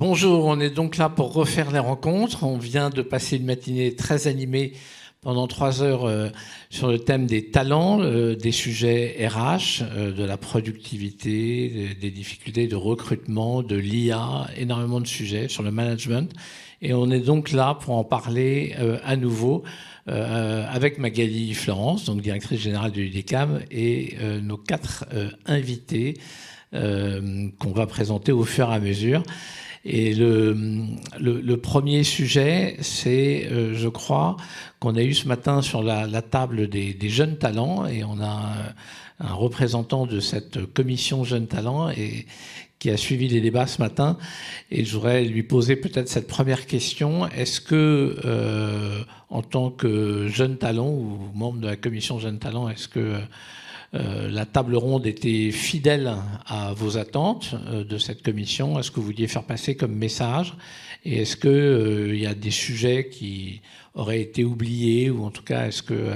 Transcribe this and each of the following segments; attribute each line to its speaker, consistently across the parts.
Speaker 1: Bonjour, on est donc là pour refaire les rencontres. On vient de passer une matinée très animée pendant 3 heures sur le thème des talents, des sujets RH, de la productivité, des difficultés de recrutement, de l'IA, énormément de sujets sur le management. Et on est donc là pour en parler à nouveau avec Magali Florence, donc directrice générale de l'UDECAM, et nos 4 invités qu'on va présenter au fur et à mesure. Et le premier sujet, c'est, je crois, qu'on a eu ce matin sur la table des jeunes talents, et on a un représentant de cette commission jeunes talents et qui a suivi les débats ce matin. Et je voudrais lui poser peut-être cette première question. Est-ce que, en tant que jeune talent ou membre de la commission jeunes talents, est-ce que la table ronde était fidèle à vos attentes de cette commission? Est-ce que vous vouliez faire passer comme message? Et est-ce qu'il y a des sujets qui auraient été oubliés? Ou en tout cas, est-ce que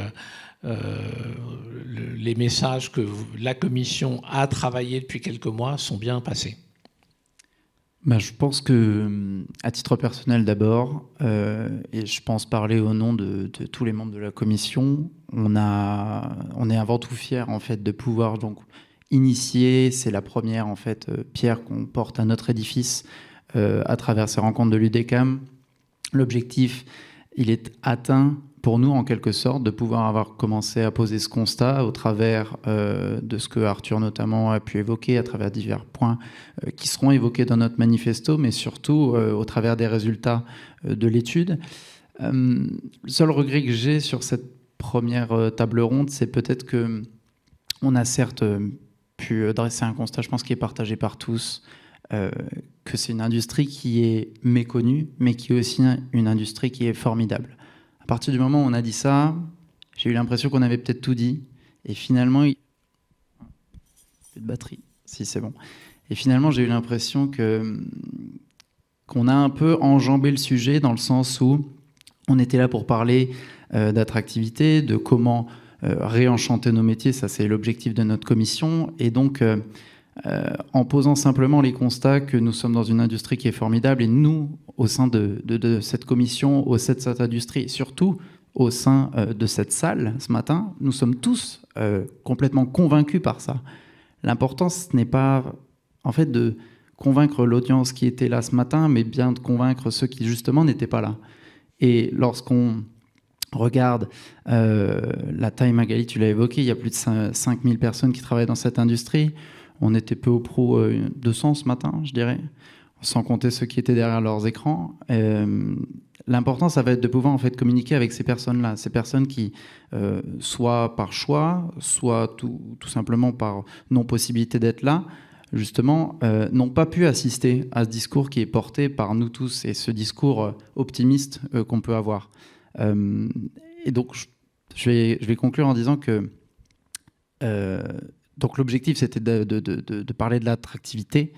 Speaker 1: les messages que la commission a travaillés depuis quelques mois sont bien passés?
Speaker 2: Je pense que, à titre personnel d'abord, et je pense parler au nom de tous les membres de la commission, on est avant tout fiers en fait de pouvoir donc initier. C'est la première en fait pierre qu'on porte à notre édifice à travers ces rencontres de l'UDECAM. L'objectif, il est atteint pour nous en quelque sorte de pouvoir avoir commencé à poser ce constat au travers de ce que Arthur notamment a pu évoquer, à travers divers points qui seront évoqués dans notre manifesto, mais surtout au travers des résultats de l'étude. Le seul regret que j'ai sur cette première table ronde, c'est peut-être qu'on a certes pu dresser un constat, je pense, qui est partagé par tous, que c'est une industrie qui est méconnue, mais qui est aussi une industrie qui est formidable. À partir du moment où on a dit ça, j'ai eu l'impression qu'on avait peut-être tout dit. Et finalement, plus de batterie, si c'est bon. Et finalement, j'ai eu l'impression qu'on a un peu enjambé le sujet dans le sens où on était là pour parler d'attractivité, de comment réenchanter nos métiers. Ça, c'est l'objectif de notre commission. Et donc, en posant simplement les constats que nous sommes dans une industrie qui est formidable, et nous, au sein de cette commission, au sein de cette industrie, et surtout au sein de cette salle ce matin, nous sommes tous complètement convaincus par ça. L'important, ce n'est pas en fait de convaincre l'audience qui était là ce matin, mais bien de convaincre ceux qui justement n'étaient pas là. Et lorsqu'on regarde la taille, Magali, tu l'as évoqué, il y a plus de 5000 personnes qui travaillent dans cette industrie. On était peu au pro 200 ce matin, je dirais, sans compter ceux qui étaient derrière leurs écrans. L'important, ça va être de pouvoir en fait communiquer avec ces personnes-là, ces personnes qui, soit par choix, soit tout simplement par non-possibilité d'être là, justement, n'ont pas pu assister à ce discours qui est porté par nous tous et ce discours optimiste qu'on peut avoir. Et donc, je vais conclure en disant que donc l'objectif, c'était de parler de l'attractivité,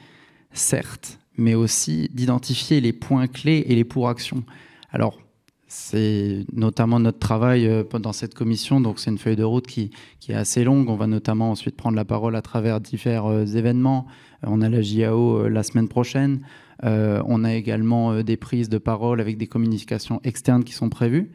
Speaker 2: certes, mais aussi d'identifier les points clés et les pour-actions. Alors, c'est notamment notre travail dans cette commission, donc c'est une feuille de route qui est assez longue. On va notamment ensuite prendre la parole à travers divers événements. On a la JAO la semaine prochaine. On a également des prises de parole avec des communications externes qui sont prévues.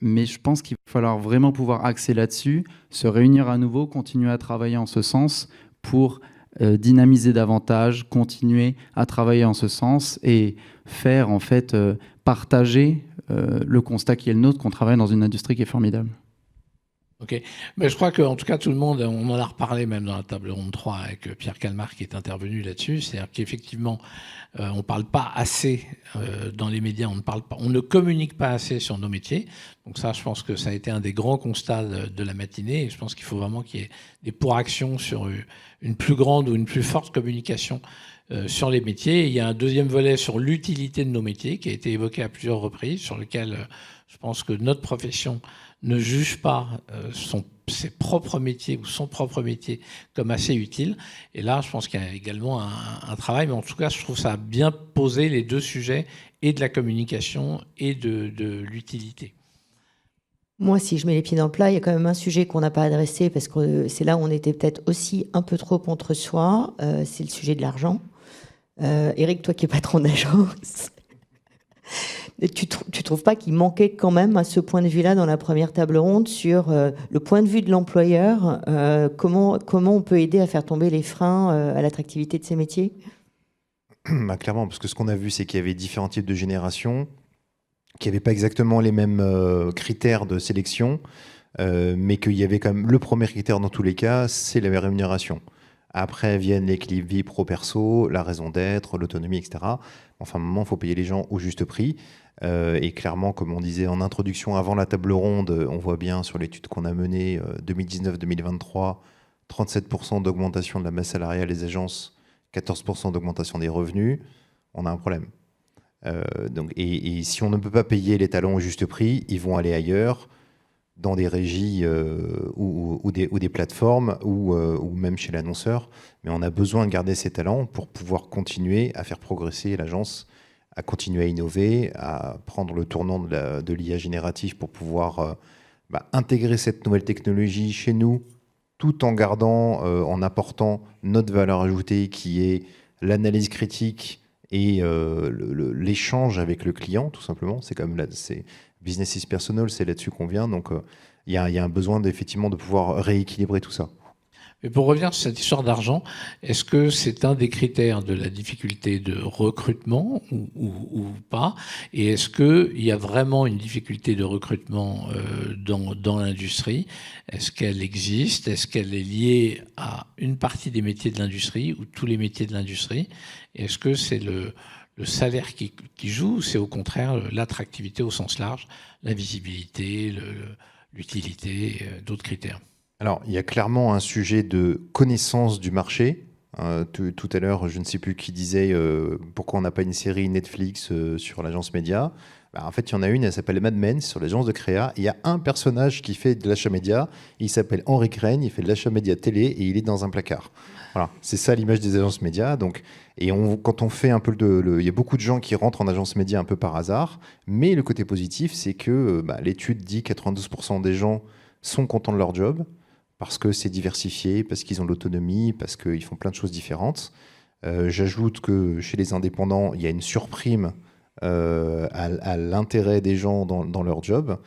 Speaker 2: Mais je pense qu'il va falloir vraiment pouvoir axer là-dessus, se réunir à nouveau, continuer à travailler en ce sens pour dynamiser davantage, continuer à travailler en ce sens et faire en fait partager le constat qui est le nôtre, qu'on travaille dans une industrie qui est formidable.
Speaker 1: Ok, mais je crois qu'en tout cas tout le monde, on en a reparlé même dans la table ronde 3 avec Pierre Calmar qui est intervenu là-dessus, c'est-à-dire qu'effectivement on ne parle pas assez dans les médias, on ne communique pas assez sur nos métiers, donc ça je pense que ça a été un des grands constats de la matinée, et je pense qu'il faut vraiment qu'il y ait des pour-actions sur une plus grande ou une plus forte communication sur les métiers. Et il y a un deuxième volet sur l'utilité de nos métiers qui a été évoqué à plusieurs reprises, sur lequel je pense que notre profession ne juge pas ses propres métiers ou son propre métier comme assez utile. Et là, je pense qu'il y a également un travail, mais en tout cas, je trouve ça a bien posé les deux sujets, et de la communication et de l'utilité.
Speaker 3: Moi, si je mets les pieds dans le plat, il y a quand même un sujet qu'on n'a pas adressé, parce que c'est là où on était peut-être aussi un peu trop contre soi, c'est le sujet de l'argent. Eric, toi qui es patron d'agence, tu trouves pas qu'il manquait quand même à ce point de vue-là dans la première table ronde sur le point de vue de l'employeur, comment on peut aider à faire tomber les freins à l'attractivité de ces métiers ?
Speaker 4: Bah, clairement, parce que ce qu'on a vu, c'est qu'il y avait différents types de générations, qui n'avaient pas exactement les mêmes critères de sélection, mais qu'il y avait quand même le premier critère dans tous les cas, c'est la rémunération. Après viennent l'équilibre vie pro-perso, la raison d'être, l'autonomie, etc. Enfin, à un moment, il faut payer les gens au juste prix. Et clairement, comme on disait en introduction, avant la table ronde, on voit bien sur l'étude qu'on a menée 2019-2023, 37% d'augmentation de la masse salariale des agences, 14% d'augmentation des revenus. On a un problème. Et si on ne peut pas payer les talents au juste prix, ils vont aller ailleurs, dans des régies ou des plateformes ou même chez l'annonceur. Mais on a besoin de garder ces talents pour pouvoir continuer à faire progresser l'agence, à continuer à innover, à prendre le tournant de l'IA générative pour pouvoir intégrer cette nouvelle technologie chez nous, tout en gardant, en apportant notre valeur ajoutée qui est l'analyse critique et l'échange avec le client, tout simplement. C'est comme c'est business is personal, c'est là-dessus qu'on vient. Donc, il y a un besoin effectivement de pouvoir rééquilibrer tout ça.
Speaker 1: Mais pour revenir sur cette histoire d'argent, est-ce que c'est un des critères de la difficulté de recrutement ou pas ? Et est-ce qu'il y a vraiment une difficulté de recrutement dans l'industrie ? Est-ce qu'elle existe ? Est-ce qu'elle est liée à une partie des métiers de l'industrie ou tous les métiers de l'industrie ? Et est-ce que c'est le salaire qui joue ou c'est au contraire l'attractivité au sens large, la visibilité, l'utilité, d'autres critères ?
Speaker 4: Alors, il y a clairement un sujet de connaissance du marché. Tout à l'heure, je ne sais plus qui disait pourquoi on n'a pas une série Netflix sur l'agence média. En fait, il y en a une, elle s'appelle Mad Men, sur l'agence de créa. Il y a un personnage qui fait de l'achat média. Il s'appelle Henri Crène, il fait de l'achat média télé et il est dans un placard. Voilà, c'est ça l'image des agences médias. Donc, quand on fait un peu il y a beaucoup de gens qui rentrent en agence média un peu par hasard. Mais le côté positif, c'est que l'étude dit que 92% des gens sont contents de leur job, parce que c'est diversifié, parce qu'ils ont l'autonomie, parce qu'ils font plein de choses différentes. J'ajoute que chez les indépendants, il y a une surprime à l'intérêt des gens dans leur job.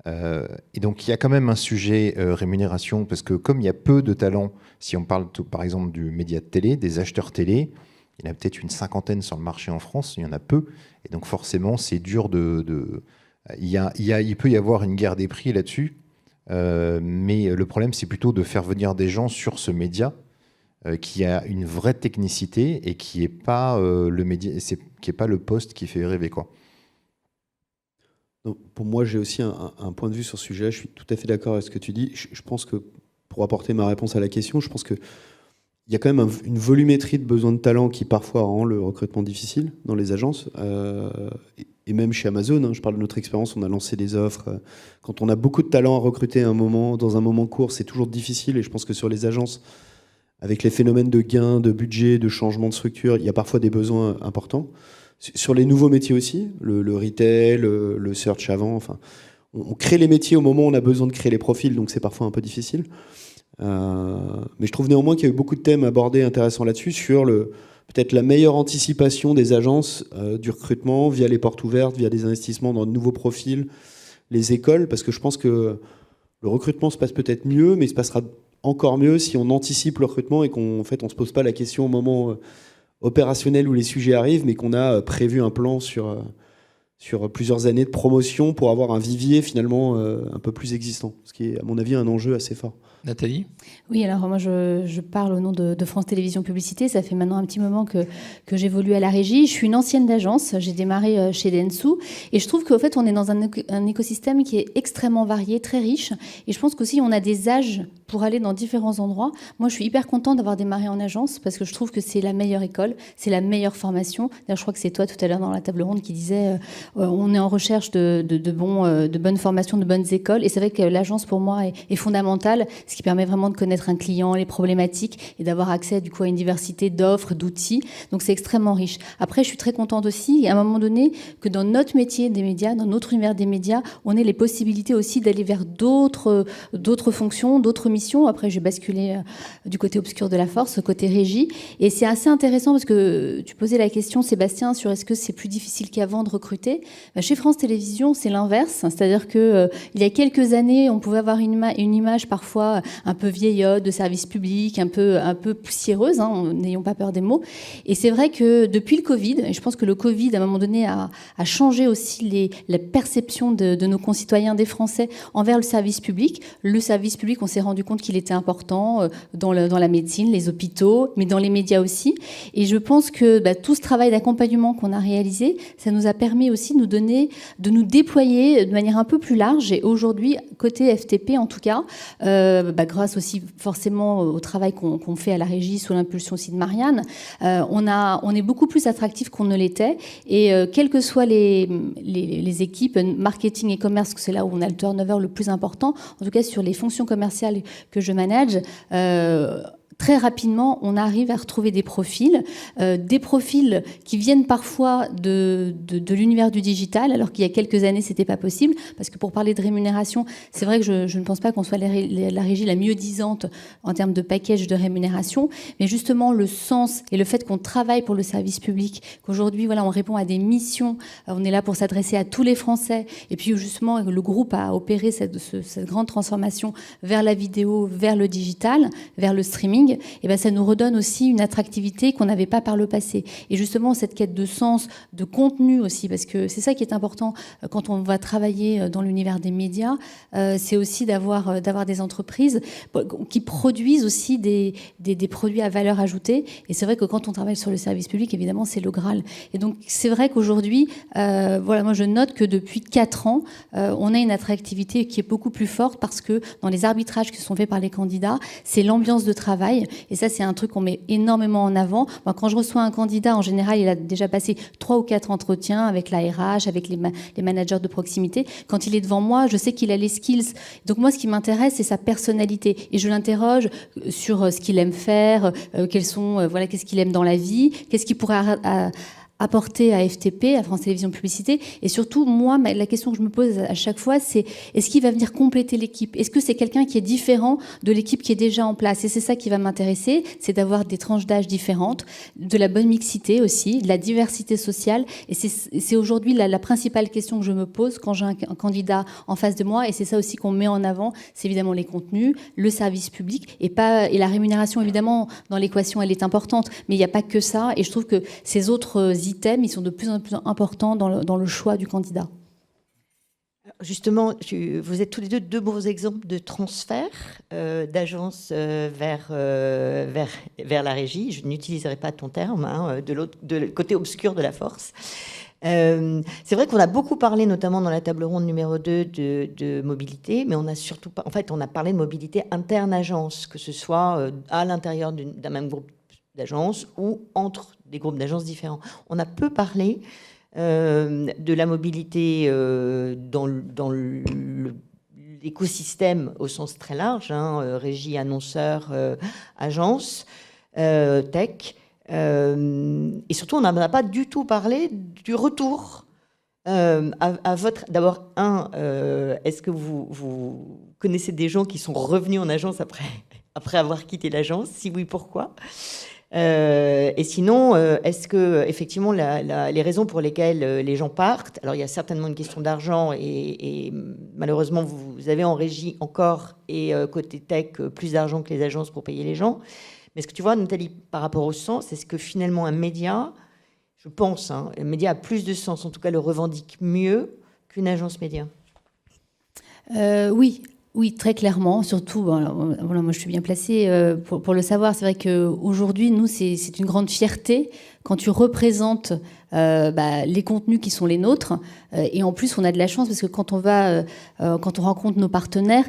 Speaker 4: Et donc, il y a quand même un sujet rémunération, parce que comme il y a peu de talents, si on parle par exemple du média de télé, des acheteurs télé, il y en a peut-être une 50aine sur le marché en France, il y en a peu. Et donc forcément, c'est dur il peut y avoir une guerre des prix là-dessus. Mais le problème, c'est plutôt de faire venir des gens sur ce média qui a une vraie technicité et qui n'est pas le média, qui est pas le poste qui fait rêver, quoi.
Speaker 5: Donc, pour moi, j'ai aussi un point de vue sur ce sujet. Je suis tout à fait d'accord avec ce que tu dis. Je pense que, pour apporter ma réponse à la question, je pense qu'il y a quand même une volumétrie de besoins de talent qui parfois rend le recrutement difficile dans les agences. Et même chez Amazon, je parle de notre expérience, on a lancé des offres. Quand on a beaucoup de talent à recruter dans un moment court, c'est toujours difficile. Et je pense que sur les agences, avec les phénomènes de gains, de budget, de changement de structure, il y a parfois des besoins importants. Sur les nouveaux métiers aussi, le retail, le search avant, enfin, on crée les métiers au moment où on a besoin de créer les profils, donc c'est parfois un peu difficile. Mais je trouve néanmoins qu'il y a eu beaucoup de thèmes abordés intéressants là-dessus, sur peut-être la meilleure anticipation des agences du recrutement via les portes ouvertes, via des investissements dans de nouveaux profils, les écoles, parce que je pense que le recrutement se passe peut-être mieux, mais il se passera encore mieux si on anticipe le recrutement et qu'on ne se pose pas la question au moment opérationnel où les sujets arrivent, mais qu'on a prévu un plan sur plusieurs années de promotion pour avoir un vivier finalement un peu plus existant, ce qui est à mon avis un enjeu assez fort.
Speaker 1: Nathalie ?
Speaker 6: Oui, alors moi je parle au nom de France Télévisions Publicité. Ça fait maintenant un petit moment que j'évolue à la régie. Je suis une ancienne d'agence. J'ai démarré chez Dentsu. Et je trouve qu'au fait, on est dans un écosystème qui est extrêmement varié, très riche. Et je pense qu'aussi, on a des âges pour aller dans différents endroits. Moi, je suis hyper contente d'avoir démarré en agence parce que je trouve que c'est la meilleure école, c'est la meilleure formation. D'ailleurs, je crois que c'est toi tout à l'heure dans la table ronde qui disais on est en recherche de bonnes formations, de bonnes écoles. Et c'est vrai que l'agence, pour moi, est fondamentale, ce qui permet vraiment de connaître un client, les problématiques, et d'avoir accès du coup à une diversité d'offres, d'outils. Donc c'est extrêmement riche. Après, je suis très contente aussi, à un moment donné, que dans notre métier des médias, dans notre univers des médias, on ait les possibilités aussi d'aller vers d'autres fonctions, d'autres missions. Après, j'ai basculé du côté obscur de la force, côté régie. Et c'est assez intéressant parce que tu posais la question, Sébastien, sur est-ce que c'est plus difficile qu'avant de recruter. Chez France Télévisions, c'est l'inverse. C'est-à-dire que il y a quelques années, on pouvait avoir une image parfois un peu vieillotte de service public, un peu poussiéreuse, n'ayons pas peur des mots. Et c'est vrai que depuis le Covid, et je pense que le Covid, à un moment donné, a changé aussi la perception de nos concitoyens, des Français, envers le service public. Le service public, on s'est rendu compte qu'il était important dans la médecine, les hôpitaux, mais dans les médias aussi. Et je pense que tout ce travail d'accompagnement qu'on a réalisé, ça nous a permis aussi de nous déployer de manière un peu plus large. Et aujourd'hui, côté FTP en tout cas, grâce aussi forcément au travail qu'on fait à la régie sous l'impulsion aussi de Marianne, on est beaucoup plus attractif qu'on ne l'était. Et quelles que soient les équipes, marketing et commerce, parce que c'est là où on a le turnover le plus important, en tout cas sur les fonctions commerciales que je manage, très rapidement, on arrive à retrouver des profils qui viennent parfois de l'univers du digital, alors qu'il y a quelques années, c'était pas possible, parce que pour parler de rémunération, c'est vrai que je ne pense pas qu'on soit la régie la mieux disante en termes de package de rémunération, mais justement le sens et le fait qu'on travaille pour le service public, qu'aujourd'hui, voilà, on répond à des missions, on est là pour s'adresser à tous les Français, et puis justement, le groupe a opéré cette grande transformation vers la vidéo, vers le digital, vers le streaming. Et ça nous redonne aussi une attractivité qu'on n'avait pas par le passé. Et justement, cette quête de sens, de contenu aussi, parce que c'est ça qui est important quand on va travailler dans l'univers des médias, c'est aussi d'avoir des entreprises qui produisent aussi des produits à valeur ajoutée. Et c'est vrai que quand on travaille sur le service public, évidemment, c'est le Graal. Et donc, c'est vrai qu'aujourd'hui, moi, je note que depuis 4 ans, on a une attractivité qui est beaucoup plus forte parce que dans les arbitrages qui sont faits par les candidats, c'est l'ambiance de travail. Et ça, c'est un truc qu'on met énormément en avant. Moi, quand je reçois un candidat, en général, il a déjà passé 3 ou 4 entretiens avec la RH, avec les managers de proximité. Quand il est devant moi, je sais qu'il a les skills. Donc moi, ce qui m'intéresse, c'est sa personnalité. Et je l'interroge sur ce qu'il aime faire, qu'est-ce qu'il aime dans la vie, qu'est-ce qu'il pourrait apporter à FTP, à France Télévisions Publicité. Et surtout, moi, la question que je me pose à chaque fois, c'est est-ce qu'il va venir compléter l'équipe? Est-ce que c'est quelqu'un qui est différent de l'équipe qui est déjà en place? Et c'est ça qui va m'intéresser, c'est d'avoir des tranches d'âge différentes, de la bonne mixité aussi, de la diversité sociale. Et c'est aujourd'hui la principale question que je me pose quand j'ai un candidat en face de moi. Et c'est ça aussi qu'on met en avant, c'est évidemment les contenus, le service public, et la rémunération, évidemment, dans l'équation, elle est importante. Mais il n'y a pas que ça. Et je trouve que ces autres items, ils sont de plus en plus importants dans le choix du candidat.
Speaker 3: Justement, vous êtes tous les deux beaux exemples de transfert d'agence vers la régie. Je n'utiliserai pas ton terme, de côté obscur de la force. C'est vrai qu'on a beaucoup parlé, notamment dans la table ronde numéro 2, de mobilité, mais on a surtout pas. En fait, on a parlé de mobilité interne agence, que ce soit à l'intérieur d'un même groupe d'agences ou entre des groupes d'agences différents. On a peu parlé de la mobilité dans l'écosystème au sens très large, régie, annonceur, agence, tech. Et surtout, on n'a pas du tout parlé du retour à votre... D'abord, est-ce que vous connaissez des gens qui sont revenus en agence après avoir quitté l'agence? Si oui, pourquoi? Et sinon, est-ce que effectivement les raisons pour lesquelles les gens partent, alors il y a certainement une question d'argent et malheureusement vous avez en régie encore et côté tech plus d'argent que les agences pour payer les gens. Mais est-ce que tu vois, Nathalie, par rapport au sens, est-ce que finalement un média, je pense, un média a plus de sens, en tout cas le revendique mieux qu'une agence média?
Speaker 6: Oui, très clairement. Surtout, voilà, moi je suis bien placée pour le savoir. C'est vrai qu'aujourd'hui, nous, c'est une grande fierté quand tu représentes les contenus qui sont les nôtres. Et en plus, on a de la chance parce que quand on rencontre nos partenaires,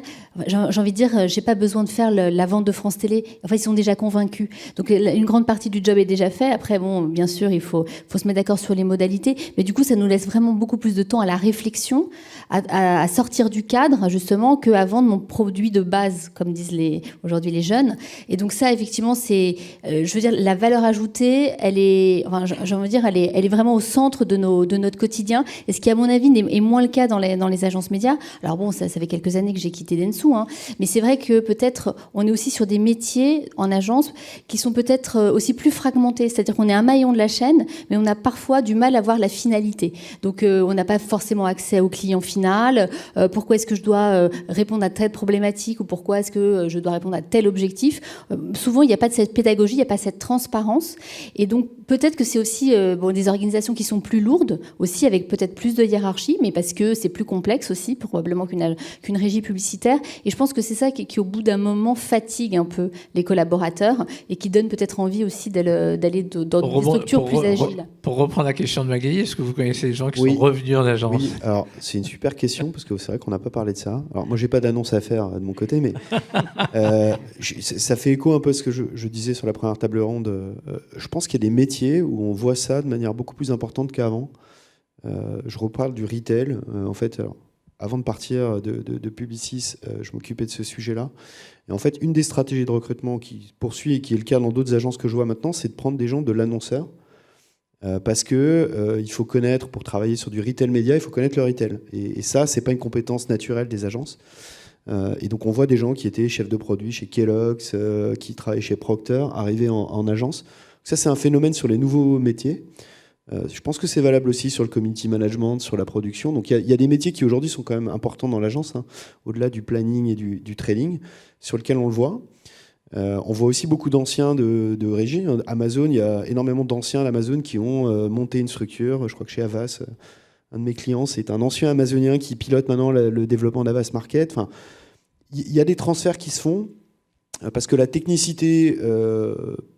Speaker 6: j'ai envie de dire, j'ai pas besoin de faire la vente de France Télé. Enfin, ils sont déjà convaincus. Donc, une grande partie du job est déjà fait. Après, bon, bien sûr, il faut se mettre d'accord sur les modalités. Mais du coup, ça nous laisse vraiment beaucoup plus de temps à la réflexion, à sortir du cadre, justement, qu'à vendre mon produit de base, comme disent aujourd'hui les jeunes. Et donc, ça, effectivement, c'est, je veux dire, la valeur ajoutée, elle est, enfin, j'ai envie de dire, elle est vraiment au centre de notre quotidien. Et ce qui, à mon avis, est moins le cas dans les agences médias. Alors bon, ça fait quelques années que j'ai quitté Dentsu, hein, mais c'est vrai que peut-être on est aussi sur des métiers en agence qui sont peut-être aussi plus fragmentés. C'est-à-dire qu'on est un maillon de la chaîne, mais on a parfois du mal à voir la finalité. Donc on n'a pas forcément accès au client final. Pourquoi est-ce que je dois répondre à telle problématique ou pourquoi est-ce que je dois répondre à tel objectif? Souvent, il n'y a pas de cette pédagogie, il n'y a pas cette transparence. Et donc peut-être que c'est aussi des organisations qui sont plus lourdes, aussi avec peut-être plus de hiérarchie, mais parce que c'est plus complexe aussi, probablement qu'une régie publicitaire. Et je pense que c'est ça qui au bout d'un moment, fatigue un peu les collaborateurs et qui donne peut-être envie aussi d'aller dans des structures plus agiles.
Speaker 1: Pour reprendre la question de Magali, est-ce que vous connaissez des gens qui sont revenus en agence?
Speaker 5: Oui, alors c'est une super question, parce que c'est vrai qu'on n'a pas parlé de ça. Alors moi, j'ai pas d'annonce à faire de mon côté, mais ça fait écho un peu à ce que je disais sur la première table ronde. Je pense qu'il y a des métiers où on voit ça de manière beaucoup plus importante qu'avant. Je reparle du retail. En fait, alors, avant de partir de Publicis, je m'occupais de ce sujet-là. Et en fait, une des stratégies de recrutement qui poursuit et qui est le cas dans d'autres agences que je vois maintenant, c'est de prendre des gens de l'annonceur. Parce que il faut connaître, pour travailler sur du retail média, il faut connaître le retail. Et ça, c'est pas une compétence naturelle des agences. Et donc, on voit des gens qui étaient chefs de produit chez Kellogg's, qui travaillaient chez Procter, arriver en agence. Ça, c'est un phénomène sur les nouveaux métiers. Je pense que c'est valable aussi sur le community management, sur la production. Donc il y a des métiers qui aujourd'hui sont quand même importants dans l'agence, hein, au-delà du planning et du trading, sur lequel on le voit. On voit aussi beaucoup d'anciens de régie. Amazon, il y a énormément d'anciens d'Amazon qui ont monté une structure. Je crois que chez Havas, un de mes clients, c'est un ancien amazonien qui pilote maintenant le développement d'Havas Market. Enfin, il y a des transferts qui se font parce que la technicité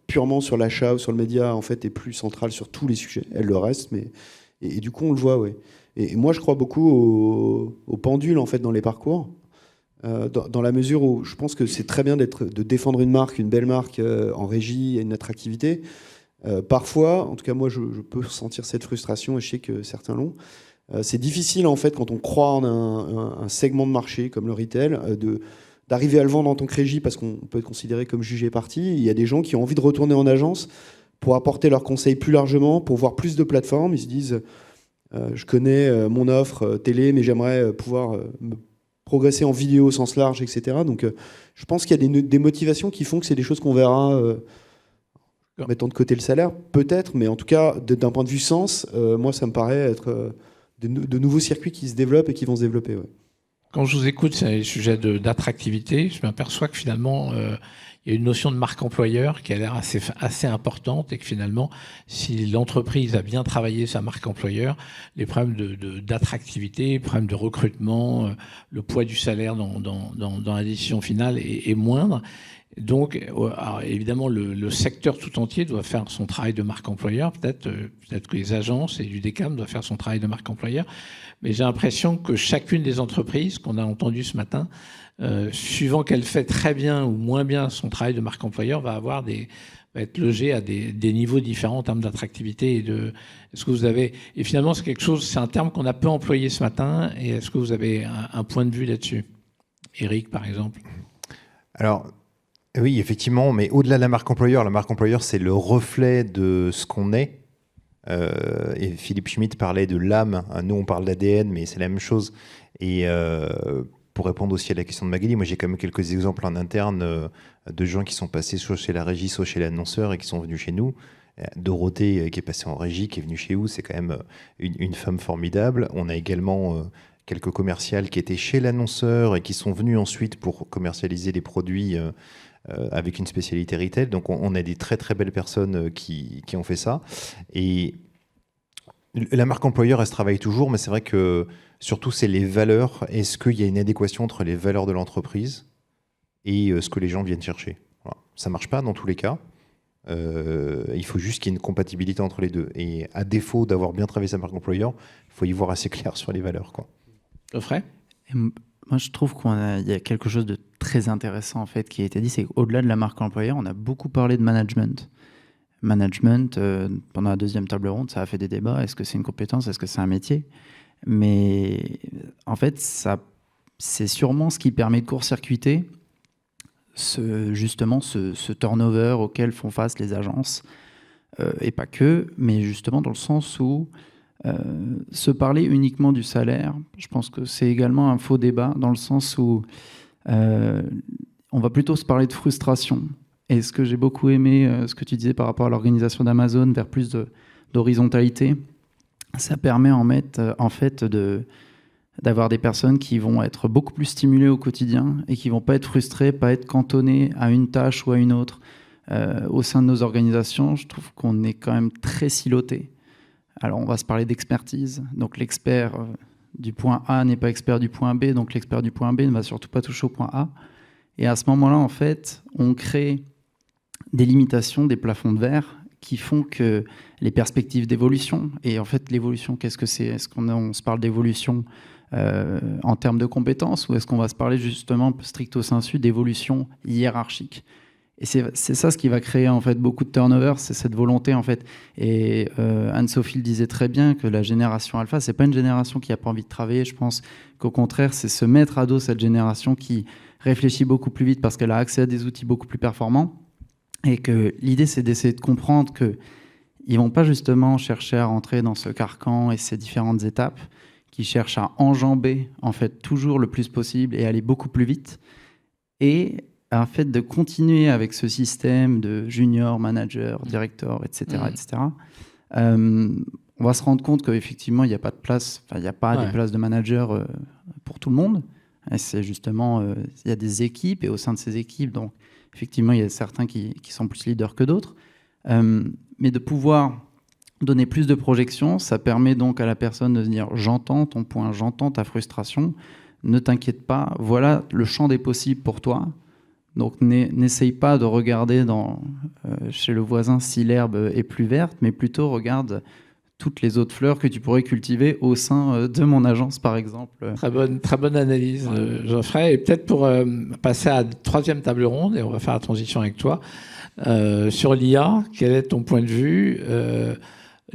Speaker 5: purement sur l'achat ou sur le média, en fait, est plus centrale sur tous les sujets. Elle le reste, mais et du coup, on le voit, ouais. Et moi, je crois beaucoup au pendule, en fait, dans les parcours, dans la mesure où je pense que c'est très bien de défendre une marque, une belle marque en régie et une attractivité. Parfois, en tout cas, moi, je peux sentir cette frustration, et je sais que certains l'ont. C'est difficile, en fait, quand on croit en un segment de marché comme le retail, d'arriver à le vendre en tant que régie parce qu'on peut être considéré comme jugé parti. Il y a des gens qui ont envie de retourner en agence pour apporter leurs conseils plus largement, pour voir plus de plateformes. Ils se disent je connais mon offre télé, mais j'aimerais pouvoir progresser en vidéo au sens large, etc. Donc je pense qu'il y a des motivations qui font que c'est des choses qu'on verra mettant de côté le salaire, peut-être, mais en tout cas, d'un point de vue sens, moi, ça me paraît être de nouveaux circuits qui se développent et qui vont se développer. Ouais.
Speaker 1: Quand je vous écoute sur les sujets d'attractivité, je m'aperçois que finalement, il y a une notion de marque employeur qui a l'air assez importante et que finalement, si l'entreprise a bien travaillé sa marque employeur, les problèmes d'attractivité, les problèmes de recrutement, le poids du salaire dans la décision finale est moindre. Donc, alors évidemment, le secteur tout entier doit faire son travail de marque employeur. Peut-être que les agences et l'UDECAM doivent faire son travail de marque employeur. Mais j'ai l'impression que chacune des entreprises qu'on a entendues ce matin, suivant qu'elle fait très bien ou moins bien son travail de marque employeur, va être logée à des niveaux différents en termes d'attractivité est-ce que vous avez, et finalement c'est un terme qu'on a peu employé ce matin, et est-ce que vous avez un point de vue là-dessus? Eric, par exemple.
Speaker 4: Alors, oui, effectivement, mais au-delà de la marque employeur, c'est le reflet de ce qu'on est. Et Philippe Schmitt parlait de l'âme. Nous, on parle d'ADN, mais c'est la même chose. Et pour répondre aussi à la question de Magali, moi, j'ai quand même quelques exemples en interne de gens qui sont passés soit chez la régie, soit chez l'annonceur et qui sont venus chez nous. Dorothée, qui est passée en régie, qui est venue chez vous, c'est quand même une femme formidable. On a également quelques commerciales qui étaient chez l'annonceur et qui sont venues ensuite pour commercialiser les produits avec une spécialité retail. Donc on a des très très belles personnes qui ont fait ça. Et la marque employeur, elle se travaille toujours, mais c'est vrai que surtout c'est les valeurs. Est-ce qu'il y a une adéquation entre les valeurs de l'entreprise et ce que les gens viennent chercher? Voilà. Ça ne marche pas dans tous les cas. Il faut juste qu'il y ait une compatibilité entre les deux. Et à défaut d'avoir bien travaillé sa marque employeur, il faut y voir assez clair sur les valeurs, quoi.
Speaker 1: Geoffrey ?
Speaker 2: Moi, je trouve qu'il y a quelque chose de très intéressant en fait qui a été dit, c'est qu'au-delà de la marque employeur, on a beaucoup parlé de management. Management, pendant la deuxième table ronde, ça a fait des débats. Est-ce que c'est une compétence? Est-ce que c'est un métier? Mais en fait, c'est sûrement ce qui permet de court-circuiter justement ce turnover auquel font face les agences. Et pas que, mais justement dans le sens où se parler uniquement du salaire, je pense que c'est également un faux débat, dans le sens où on va plutôt se parler de frustration. Et ce que j'ai beaucoup aimé, ce que tu disais par rapport à l'organisation d'Amazon, vers plus d'horizontalité, ça permet en fait d'avoir des personnes qui vont être beaucoup plus stimulées au quotidien et qui vont pas être frustrées, pas être cantonnées à une tâche ou à une autre. Au sein de nos organisations, je trouve qu'on est quand même très siloté. Alors, on va se parler d'expertise. Donc, l'expert du point A n'est pas expert du point B, donc l'expert du point B ne va surtout pas toucher au point A. Et à ce moment-là, en fait, on crée des limitations, des plafonds de verre qui font que les perspectives d'évolution, et en fait, l'évolution, qu'est-ce que c'est? Est-ce qu'on se parle d'évolution en termes de compétences, ou est-ce qu'on va se parler justement stricto sensu d'évolution hiérarchique? Et c'est ça ce qui va créer en fait beaucoup de turnover, c'est cette volonté en fait. Et Anne-Sophie le disait très bien que la génération alpha, c'est pas une génération qui a pas envie de travailler. Je pense qu'au contraire, c'est se mettre à dos cette génération qui réfléchit beaucoup plus vite parce qu'elle a accès à des outils beaucoup plus performants. Et que l'idée, c'est d'essayer de comprendre que ils vont pas justement chercher à rentrer dans ce carcan et ces différentes étapes, qui cherchent à enjamber en fait toujours le plus possible et aller beaucoup plus vite. Et en fait, de continuer avec ce système de junior, manager, directeur, etc., etc., on va se rendre compte qu'effectivement, il n'y a pas de place, il n'y a pas des places de manager pour tout le monde. Et c'est justement, il y a des équipes, et au sein de ces équipes, donc, effectivement, il y a certains qui sont plus leaders que d'autres. Mais de pouvoir donner plus de projection, ça permet donc à la personne de se dire « j'entends ton point, j'entends ta frustration, ne t'inquiète pas, voilà le champ des possibles pour toi ». Donc n'essaye pas de regarder chez le voisin si l'herbe est plus verte, mais plutôt regarde toutes les autres fleurs que tu pourrais cultiver au sein de mon agence, par exemple.
Speaker 1: Très bonne analyse, Geoffrey. Et peut-être pour passer à la troisième table ronde, et on va faire la transition avec toi, sur l'IA, quel est ton point de vue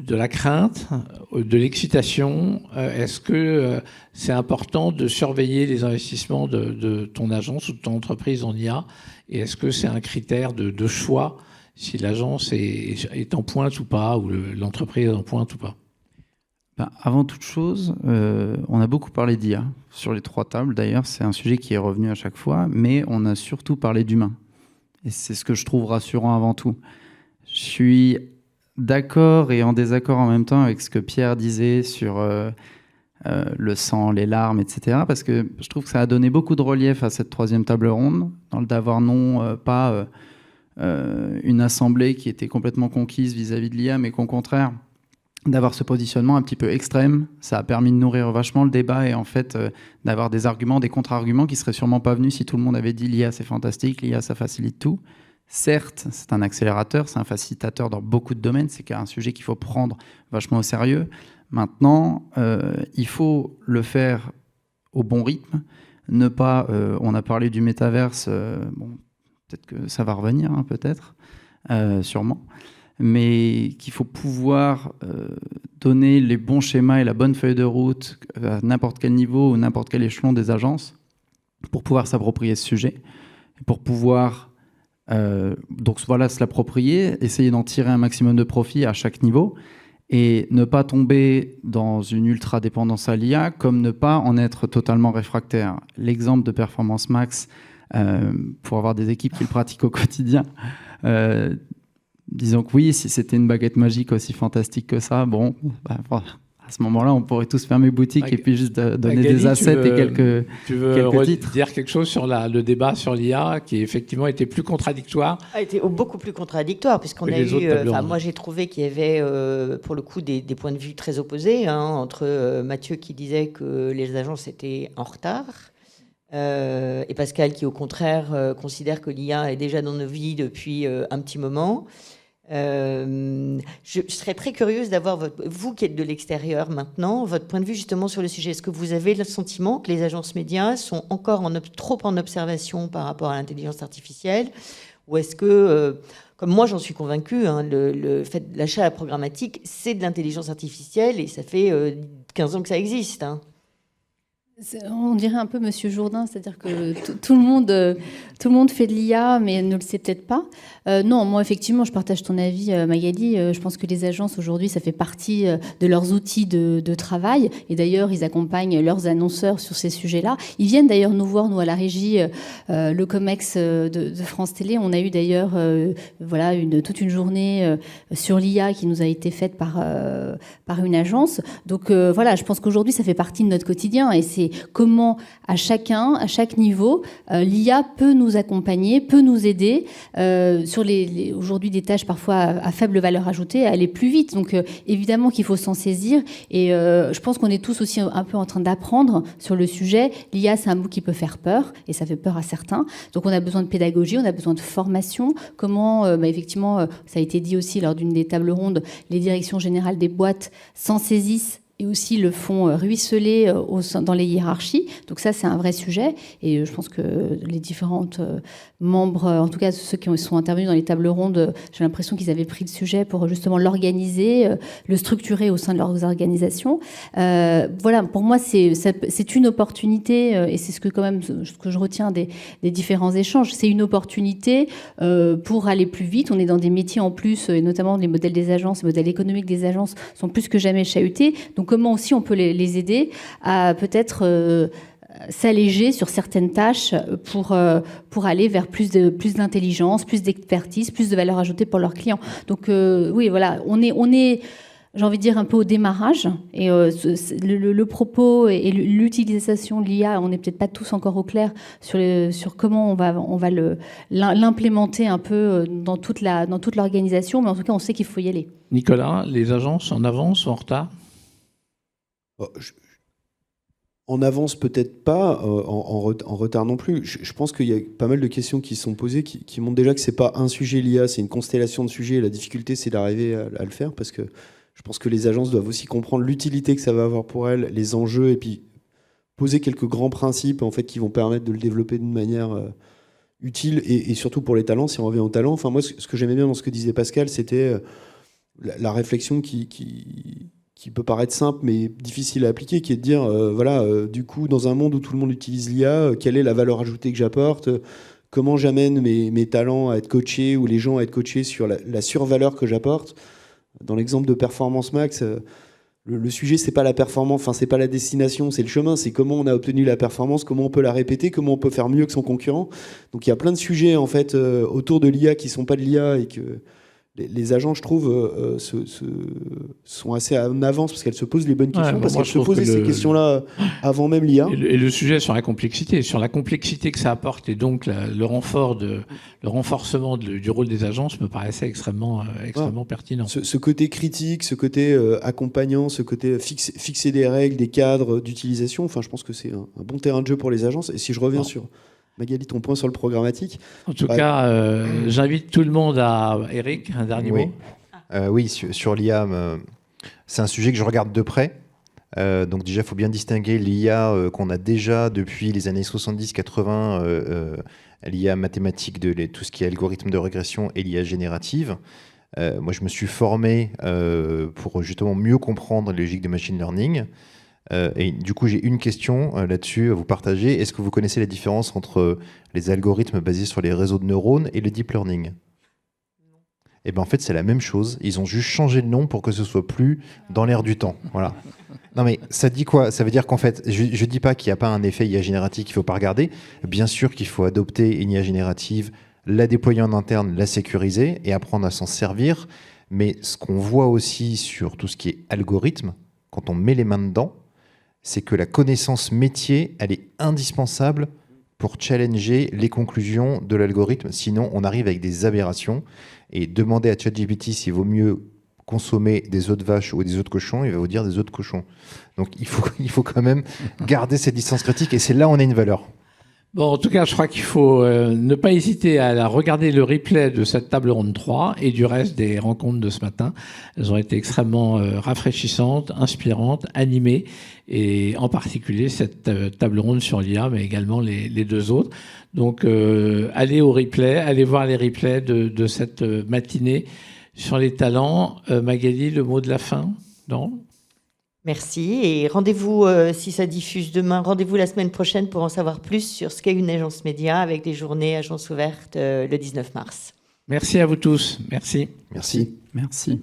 Speaker 1: de la crainte, de l'excitation? Est-ce que c'est important de surveiller les investissements de ton agence ou de ton entreprise en IA? Et est-ce que c'est un critère de choix si l'agence est en pointe ou pas, ou l'entreprise est en pointe ou pas?
Speaker 2: Avant toute chose, on a beaucoup parlé d'IA sur les trois tables. D'ailleurs, c'est un sujet qui est revenu à chaque fois, mais on a surtout parlé d'humain. Et c'est ce que je trouve rassurant avant tout. Je suis d'accord et en désaccord en même temps avec ce que Pierre disait sur le sang, les larmes, etc. Parce que je trouve que ça a donné beaucoup de relief à cette troisième table ronde, dans le d'avoir pas une assemblée qui était complètement conquise vis-à-vis de l'IA, mais qu'au contraire, d'avoir ce positionnement un petit peu extrême. Ça a permis de nourrir vachement le débat et en fait d'avoir des arguments, des contre-arguments qui seraient sûrement pas venus si tout le monde avait dit l'IA c'est fantastique, l'IA ça facilite tout. Certes, c'est un accélérateur, c'est un facilitateur dans beaucoup de domaines, c'est un sujet qu'il faut prendre vachement au sérieux. Maintenant, il faut le faire au bon rythme, ne pas... on a parlé du métaverse, bon, peut-être que ça va revenir, hein, peut-être, sûrement, mais qu'il faut pouvoir donner les bons schémas et la bonne feuille de route à n'importe quel niveau ou n'importe quel échelon des agences pour pouvoir s'approprier ce sujet, pour pouvoir... donc voilà, se l'approprier, essayer d'en tirer un maximum de profit à chaque niveau et ne pas tomber dans une ultra-dépendance à l'IA comme ne pas en être totalement réfractaire. L'exemple de Performance Max, pour avoir des équipes qui le pratiquent au quotidien, disons que oui, si c'était une baguette magique aussi fantastique que ça, bon, à ce moment-là, on pourrait tous fermer boutique et puis juste donner
Speaker 1: Magali,
Speaker 2: des assets et quelques titres.
Speaker 1: Dire quelque chose sur le débat sur l'IA qui effectivement était plus contradictoire?
Speaker 3: A été beaucoup plus contradictoire puisqu'on a eu. Moi, j'ai trouvé qu'il y avait pour le coup des points de vue très opposés entre Mathieu qui disait que les agences étaient en retard. Et Pascal qui au contraire considère que l'IA est déjà dans nos vies depuis un petit moment. Je serais très curieuse d'avoir, vous qui êtes de l'extérieur maintenant, votre point de vue justement sur le sujet. Est-ce que vous avez le sentiment que les agences médias sont encore trop en observation par rapport à l'intelligence artificielle, ou est-ce que, comme moi j'en suis convaincue, hein, le fait de l'achat programmatique, c'est de l'intelligence artificielle et ça fait 15 ans que ça existe, hein.
Speaker 6: On dirait un peu Monsieur Jourdain, c'est-à-dire que tout le monde fait de l'IA, mais ne le sait peut-être pas. Non, moi, effectivement, je partage ton avis, Magali. Je pense que les agences, aujourd'hui, ça fait partie de leurs outils de travail. Et d'ailleurs, ils accompagnent leurs annonceurs sur ces sujets-là. Ils viennent d'ailleurs nous voir, nous, à la régie, le COMEX de France Télé. On a eu d'ailleurs toute une journée sur l'IA qui nous a été faite par une agence. Donc, je pense qu'aujourd'hui, ça fait partie de notre quotidien. Et c'est comment, à chaque niveau, l'IA peut nous accompagner, peut nous aider sur aujourd'hui des tâches parfois à faible valeur ajoutée, à aller plus vite. Donc évidemment qu'il faut s'en saisir. Et je pense qu'on est tous aussi un peu en train d'apprendre sur le sujet. L'IA, c'est un mot qui peut faire peur, et ça fait peur à certains. Donc on a besoin de pédagogie, on a besoin de formation. Comment, effectivement, ça a été dit aussi lors d'une des tables rondes, les directions générales des boîtes s'en saisissent et aussi le font ruisseler dans les hiérarchies. Donc ça, c'est un vrai sujet. Et je pense que les différentes membres, en tout cas ceux qui sont intervenus dans les tables rondes, j'ai l'impression qu'ils avaient pris le sujet pour justement l'organiser, le structurer au sein de leurs organisations. Pour moi, c'est une opportunité, et c'est ce que je retiens des différents échanges. C'est une opportunité pour aller plus vite. On est dans des métiers en plus, et notamment les modèles des agences, les modèles économiques des agences sont plus que jamais chahutés. Donc comment aussi on peut les aider à peut-être s'alléger sur certaines tâches pour aller vers plus d'intelligence, plus d'expertise, plus de valeur ajoutée pour leurs clients. Donc on est j'ai envie de dire un peu au démarrage, et le propos et l'utilisation de l'IA, on n'est peut-être pas tous encore au clair sur comment on va l'implémenter un peu dans toute l'organisation, mais en tout cas on sait qu'il faut y aller.
Speaker 1: Nicolas, les agences en avance ou en retard ?
Speaker 5: En avance peut-être pas, en retard non plus. Je pense qu'il y a pas mal de questions qui sont posées qui montrent déjà que c'est pas un sujet l'IA, c'est une constellation de sujets. Et la difficulté, c'est d'arriver à le faire, parce que je pense que les agences doivent aussi comprendre l'utilité que ça va avoir pour elles, les enjeux, et puis poser quelques grands principes en fait qui vont permettre de le développer d'une manière utile, et surtout pour les talents. Si on revient aux talents, enfin moi, ce que j'aimais bien dans ce que disait Pascal, c'était la réflexion qui peut paraître simple mais difficile à appliquer, qui est de dire, du coup, dans un monde où tout le monde utilise l'IA, quelle est la valeur ajoutée que j'apporte ? Comment j'amène mes talents à être coachés, ou les gens à être coachés sur la survaleur que j'apporte ? Dans l'exemple de Performance Max, le sujet, c'est pas la performance, c'est pas la destination, c'est le chemin, c'est comment on a obtenu la performance, comment on peut la répéter, comment on peut faire mieux que son concurrent. Donc il y a plein de sujets en fait autour de l'IA qui sont pas de l'IA, et que les agents, je trouve, sont assez en avance, parce qu'elles se posent les bonnes questions, parce qu'elles se posaient ces questions-là avant même l'IA.
Speaker 1: Et le sujet sur la complexité que ça apporte, et donc le renforcement du rôle des agences me paraissait extrêmement pertinent.
Speaker 5: Ce côté critique, ce côté accompagnant, ce côté fixer des règles, des cadres d'utilisation, je pense que c'est un bon terrain de jeu pour les agences. Et si je reviens sur Magali, ton point sur le programmatique.
Speaker 1: En tout cas, j'invite tout le monde Eric, un dernier mot.
Speaker 4: Oui, sur l'IA, c'est un sujet que je regarde de près. Donc déjà, il faut bien distinguer l'IA qu'on a déjà depuis les années 70-80, l'IA mathématique de tout ce qui est algorithme de régression, et l'IA générative. Moi, je me suis formé pour justement mieux comprendre les logiques de machine learning. Et du coup, j'ai une question là-dessus à vous partager. Est-ce que vous connaissez la différence entre les algorithmes basés sur les réseaux de neurones et le deep learning ? Et bien en fait, c'est la même chose. Ils ont juste changé le nom pour que ce soit plus dans l'air du temps. Voilà. Non mais ça dit quoi ? Ça veut dire qu'en fait, je dis pas qu'il n'y a pas un effet IA générative qu'il faut pas regarder. Bien sûr qu'il faut adopter une IA générative, la déployer en interne, la sécuriser et apprendre à s'en servir. Mais ce qu'on voit aussi sur tout ce qui est algorithme, quand on met les mains dedans, c'est que la connaissance métier, elle est indispensable pour challenger les conclusions de l'algorithme. Sinon, on arrive avec des aberrations. Et demander à ChatGPT s'il vaut mieux consommer des œufs de vache ou des œufs de cochon, il va vous dire des œufs de cochon. Donc il faut quand même garder cette distance critique, et c'est là où on a une valeur.
Speaker 1: Bon, en tout cas, je crois qu'il faut ne pas hésiter à regarder le replay de cette table ronde 3 et du reste des rencontres de ce matin. Elles ont été extrêmement rafraîchissantes, inspirantes, animées, et en particulier cette table ronde sur l'IA, mais également les deux autres. Donc, allez au replay, allez voir les replays de cette matinée sur les talents. Magali, le mot de la fin? Non?
Speaker 3: Merci et rendez-vous, si ça diffuse demain, rendez-vous la semaine prochaine pour en savoir plus sur ce qu'est une agence média avec des journées agences ouvertes le 19 mars.
Speaker 1: Merci à vous tous. Merci.
Speaker 4: Merci.
Speaker 2: Merci.